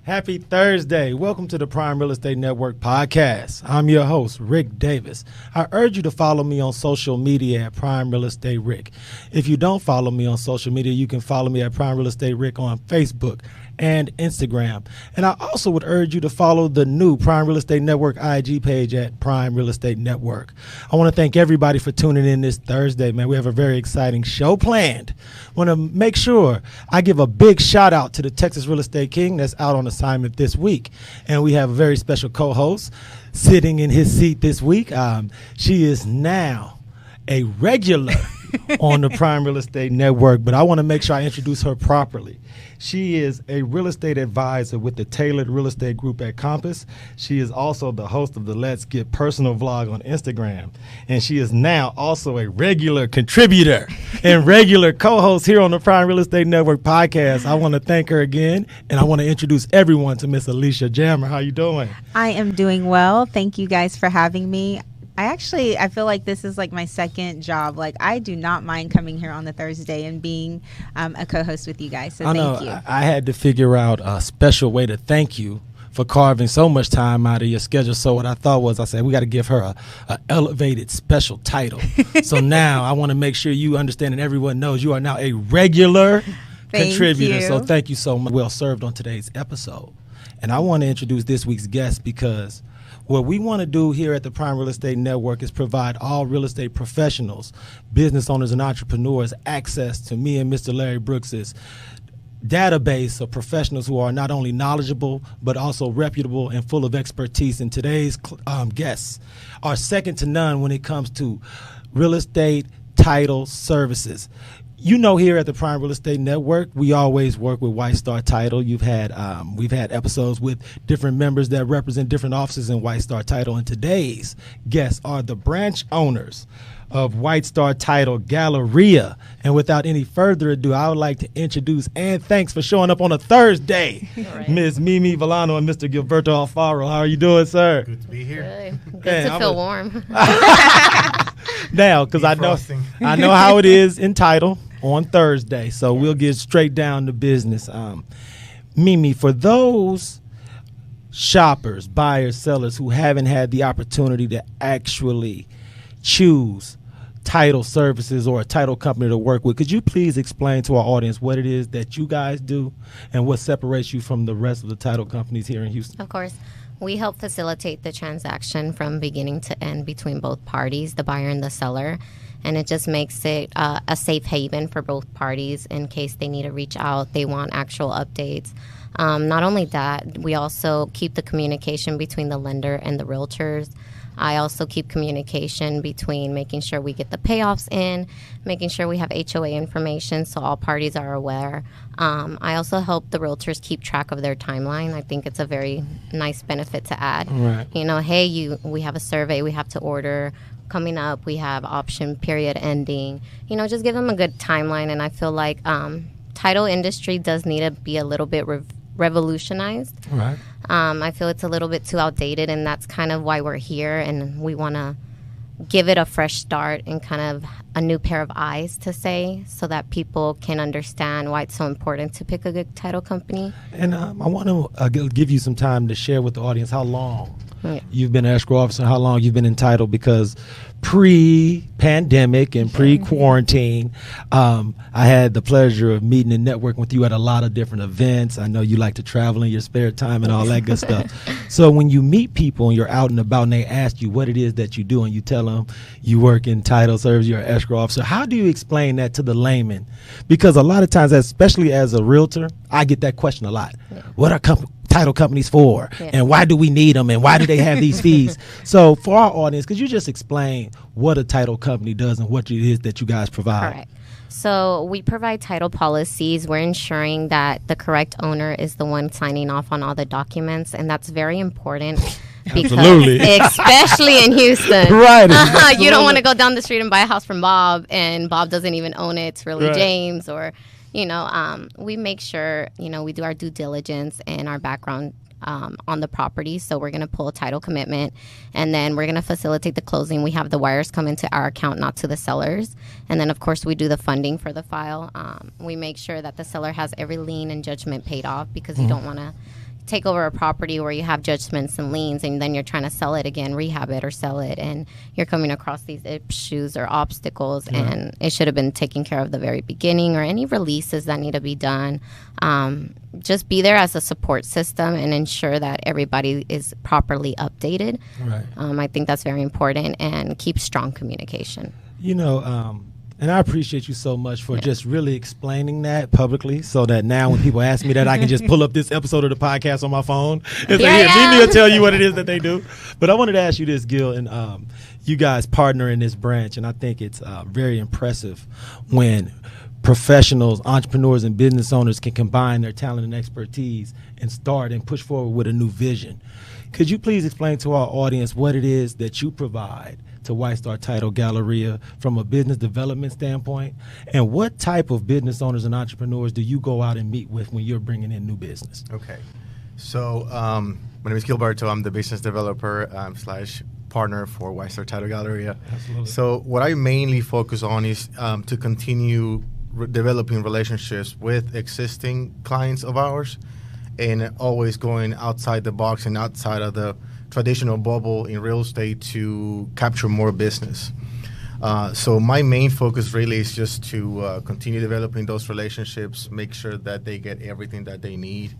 Happy Thursday. Welcome to the Prime Real Estate Network podcast. I'm your host, Rick Davis. I urge you to follow me on social media at Prime Real Estate Rick. If you don't follow me on social media, you can follow me at Prime Real Estate Rick on Facebook and Instagram. And I also would urge you to follow the new Prime Real Estate Network IG page at Prime Real Estate Network. I want to thank everybody for tuning in this Thursday, man. We have a very exciting show planned. Want to make sure I give a big shout out to the Texas Real Estate King that's out on assignment this week. And we have a very special co-host sitting in his seat this week. She is now a regular on the Prime Real Estate Network, but I want to make sure I introduce her properly. She is a real estate advisor with the Tailored Real Estate Group at Compass. She is also the host of the Let's Get Personal vlog on Instagram. And she is now also a regular contributor and regular co-host here on the Prime Real Estate Network podcast. I want to thank her again, and I want to introduce everyone to Miss Alicia M. How you doing? I am doing well. Thank you guys for having me. I feel like this is like my second job. Like, I do not mind coming here on the Thursday and being a co-host with you guys. So thank you. I had to figure out a special way to thank you for carving so much time out of your schedule. So what I thought was, I said, we got to give her a elevated special title. So now I want to make sure you understand and everyone knows you are now a regular contributor. So thank you so much. Well served on today's episode. And I want to introduce this week's guest because what we want to do here at the Prime Real Estate Network is provide all real estate professionals, business owners, and entrepreneurs access to me and Mr. LarryWBrooks' database of professionals who are not only knowledgeable, but also reputable and full of expertise. And today's guests are second to none when it comes to real estate title services. You know, here at the Prime Real Estate Network, we always work with White Star Title. We've had episodes with different members that represent different offices in White Star Title. And today's guests are the branch owners of White Star Title-Galleria. And without any further ado, I would like to introduce, and thanks for showing up on a Thursday, right, Ms. Mimi Vilano and Mr. Gilberto Alfaro. How are you doing, sir? Good to be here. Good to feel warm. Now, because I know how it is in Title on Thursday, so we'll get straight down to business. Mimi, for those shoppers, buyers, sellers who haven't had the opportunity to actually choose title services or a title company to work with, could you please explain to our audience what it is that you guys do and what separates you from the rest of the title companies here in Houston? Of course. We help facilitate the transaction from beginning to end between both parties, the buyer and the seller. And it just makes it a safe haven for both parties in case they need to reach out, they want actual updates. Not only that, we also keep the communication between the lender and the realtors. I also keep communication between making sure we get the payoffs in, making sure we have HOA information so all parties are aware. I also help the realtors keep track of their timeline. I think it's a very nice benefit to add. Right. You know, hey, we have a survey we have to order coming up. We have option period ending. You know, just give them a good timeline. And I feel like title industry does need to be a little bit revolutionized. Right. I feel it's a little bit too outdated, and that's kind of why we're here, and we want to give it a fresh start and kind of a new pair of eyes to say, so that people can understand why it's so important to pick a good title company. And I want to give you some time to share with the audience how long you've been an escrow officer, how long you've been entitled, because pre-pandemic and pre-quarantine, I had the pleasure of meeting and networking with you at a lot of different events. I know you like to travel in your spare time and all that good stuff. So when you meet people and you're out and about and they ask you what it is that you do and you tell them you work in title service, you're an escrow officer, how do you explain that to the layman? Because a lot of times, especially as a realtor, I get that question a lot. Yeah. What are title companies for? Yeah. And why do we need them? And why do they have these fees? So for our audience, could you just explain what a title company does and what it is that you guys provide? Correct. So we provide title policies. We're ensuring that the correct owner is the one signing off on all the documents, and that's very important. Because especially in Houston, right? You don't want to go down the street and buy a house from Bob, and Bob doesn't even own it. It's really James, or we make sure we do our due diligence and our background on the property. So we're going to pull a title commitment, and then we're going to facilitate the closing. We have the wires come into our account, not to the sellers. And then, of course, we do the funding for the file. We make sure that the seller has every lien and judgment paid off, because you don't want to take over a property where you have judgments and liens, and then you're trying to sell it again, rehab it or sell it, and you're coming across these issues or obstacles, and it should have been taken care of the very beginning, or any releases that need to be done. Just be there as a support system and ensure that everybody is properly updated. Right. I think that's very important, and keep strong communication. And I appreciate you so much for just really explaining that publicly, so that now when people ask me that, I can just pull up this episode of the podcast on my phone and say, here, Mimi will tell you what it is that they do. But I wanted to ask you this, Gil, and you guys partner in this branch, and I think it's very impressive when professionals, entrepreneurs, and business owners can combine their talent and expertise and start and push forward with a new vision. Could you please explain to our audience what it is that you provide to White Star Title-Galleria from a business development standpoint, and what type of business owners and entrepreneurs do you go out and meet with when you're bringing in new business? Okay, so my name is Gilberto. I'm the business developer slash partner for White Star Title-Galleria. Absolutely. So what I mainly focus on is to continue developing relationships with existing clients of ours, and always going outside the box and outside of the traditional bubble in real estate to capture more business. So my main focus really is just to continue developing those relationships, make sure that they get everything that they need,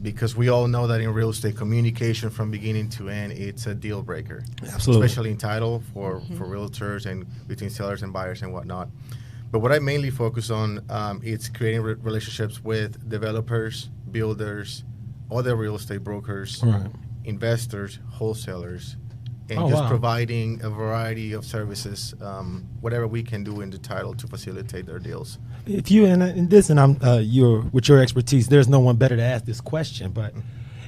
because we all know that in real estate, communication from beginning to end, it's a deal breaker. Absolutely. Especially in title for realtors and between sellers and buyers and whatnot. But what I mainly focus on is creating relationships with developers, builders, other real estate brokers, Right. investors, wholesalers, and providing a variety of services, whatever we can do in the title to facilitate their deals. If you and this, and I'm with your expertise, there's no one better to ask this question. But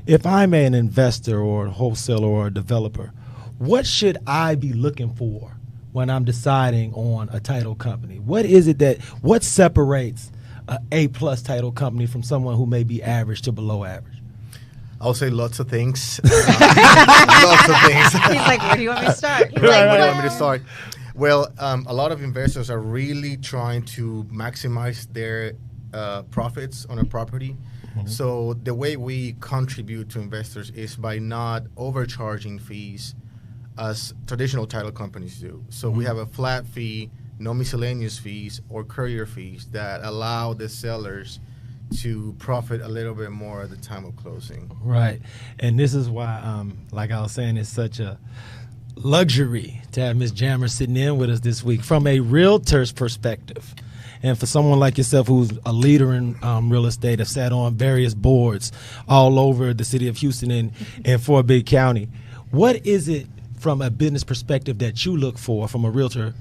if I'm an investor or a wholesaler or a developer, what should I be looking for when I'm deciding on a title company? What separates an A+ title company from someone who may be average to below average? I'll say lots of things. Lots of things. He's like, where do you want me to start? Where do you want me to start? Well, a lot of investors are really trying to maximize their profits on a property. Mm-hmm. So the way we contribute to investors is by not overcharging fees as traditional title companies do. So we have a flat fee, no miscellaneous fees or courier fees that allow the sellers to profit a little bit more at the time of closing. Right. And this is why, like I was saying, it's such a luxury to have Ms. Jammer sitting in with us this week from a realtor's perspective. And for someone like yourself who's a leader in real estate, have sat on various boards all over the city of Houston and Fort Bend County, what is it from a business perspective that you look for from a realtor,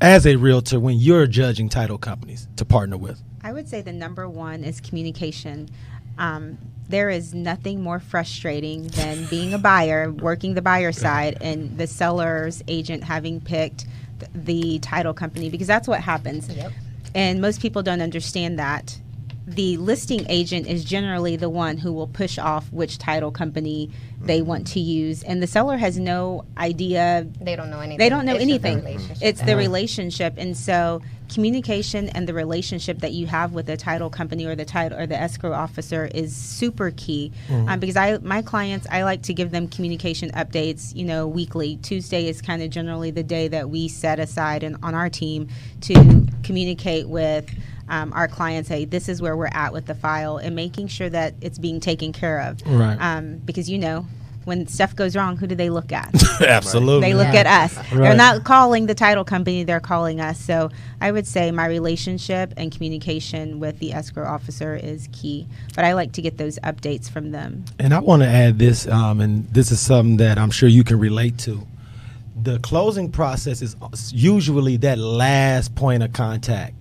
as a realtor, when you're judging title companies to partner with? I would say the number one is communication. There is nothing more frustrating than being a buyer, working the buyer side, and the seller's agent having picked the title company, because that's what happens. Yep. And most people don't understand that. The listing agent is generally the one who will push off which title company they want to use, and the seller has no idea. They don't know anything. They don't know It's anything. It's the Right. relationship, and so communication and the relationship that you have with the title company or the title or the escrow officer is super key. Because my clients, I like to give them communication updates, weekly. Tuesday is kind of generally the day that we set aside on our team to communicate with our clients. Hey, this is where we're at with the file, and making sure that it's being taken care of. Right. Because when stuff goes wrong, who do they look at? Absolutely. They look at us. Right. They're not calling the title company, they're calling us. So I would say my relationship and communication with the escrow officer is key. But I like to get those updates from them. And I want to add this, and this is something that I'm sure you can relate to. The closing process is usually that last point of contact.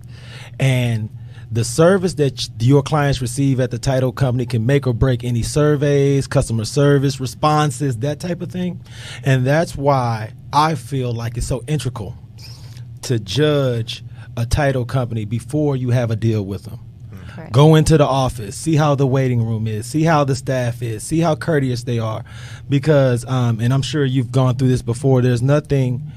And the service that your clients receive at the title company can make or break any surveys, customer service responses, that type of thing. And that's why I feel like it's so integral to judge a title company before you have a deal with them. Correct. Go into the office, see how the waiting room is, see how the staff is, see how courteous they are. Because, and I'm sure you've gone through this before, there's nothing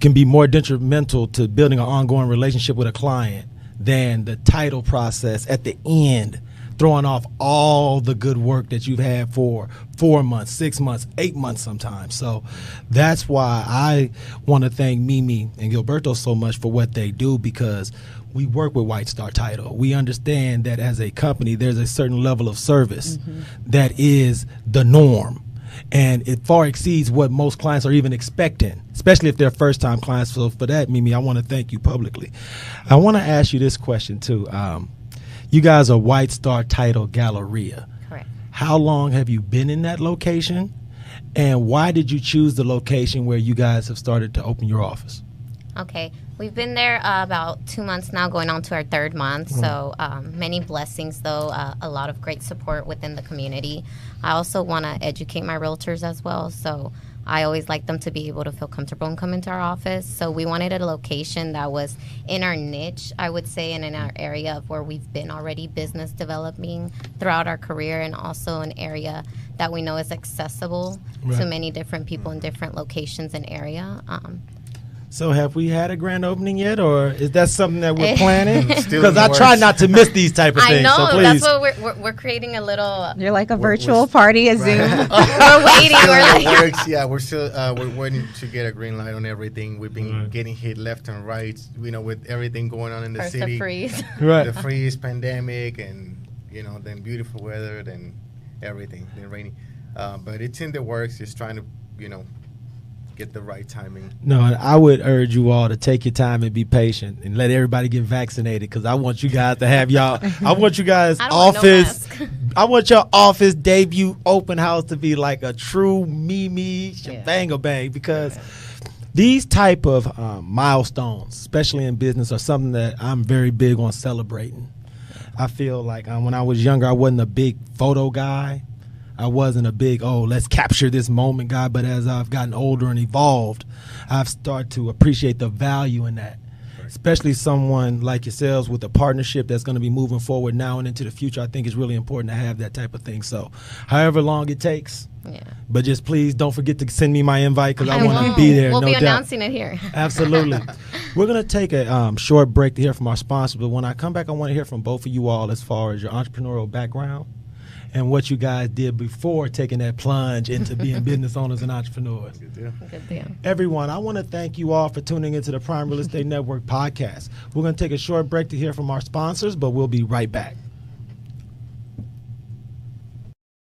can be more detrimental to building an ongoing relationship with a client than the title process at the end throwing off all the good work that you've had for 4 months, 6 months, 8 months sometimes. So that's why I want to thank Mimi and Gilberto so much for what they do, because we work with White Star Title. We understand that as a company, there's a certain level of service that is the norm. And it far exceeds what most clients are even expecting, especially if they're first-time clients. So for that, Mimi, I want to thank you publicly. I want to ask you this question, too. You guys are White Star Title-Galleria. Correct. How long have you been in that location? And why did you choose the location where you guys have started to open your office? Okay, we've been there about 2 months now, going on to our third month. So many blessings, though, a lot of great support within the community. I also want to educate my realtors as well. So I always like them to be able to feel comfortable and come into our office. So we wanted a location that was in our niche, I would say, and in our area of where we've been already business developing throughout our career, and also an area that we know is accessible to many different people in different locations and area. So have we had a grand opening yet, or is that something that we're planning? Still Because I try not to miss these type of things. I know, so please. that's what we're creating a little. You're like a virtual party, a Zoom. We're waiting. We're like, Yeah, we're still we're waiting to get a green light on everything. We've been getting hit left and right, with everything going on in the first city. the freeze. Right. The freeze, pandemic, and then beautiful weather, then everything, then rainy. But it's in the works. Just trying to get the right timing. No, and I would urge you all to take your time and be patient and let everybody get vaccinated, because I want you guys to have I want you guys I don't want no mask. I want your office debut open house to be like a true Mimi shebang-a-bang, because these type of milestones, especially in business, are something that I'm very big on celebrating. I feel like when I was younger, I wasn't a big photo guy. I wasn't a big, let's capture this moment guy. But as I've gotten older and evolved, I've started to appreciate the value in that, especially someone like yourselves with a partnership that's going to be moving forward now and into the future. I think it's really important to have that type of thing. So however long it takes, but just please don't forget to send me my invite, because I want to be there. We'll no be doubt. announcing it here. Absolutely. We're going to take a short break to hear from our sponsors. But when I come back, I want to hear from both of you all as far as your entrepreneurial background and what you guys did before taking that plunge into being business owners and entrepreneurs. Good deal. Good deal. Everyone, I want to thank you all for tuning into the Prime Real Estate Network podcast. We're going to take a short break to hear from our sponsors, but we'll be right back.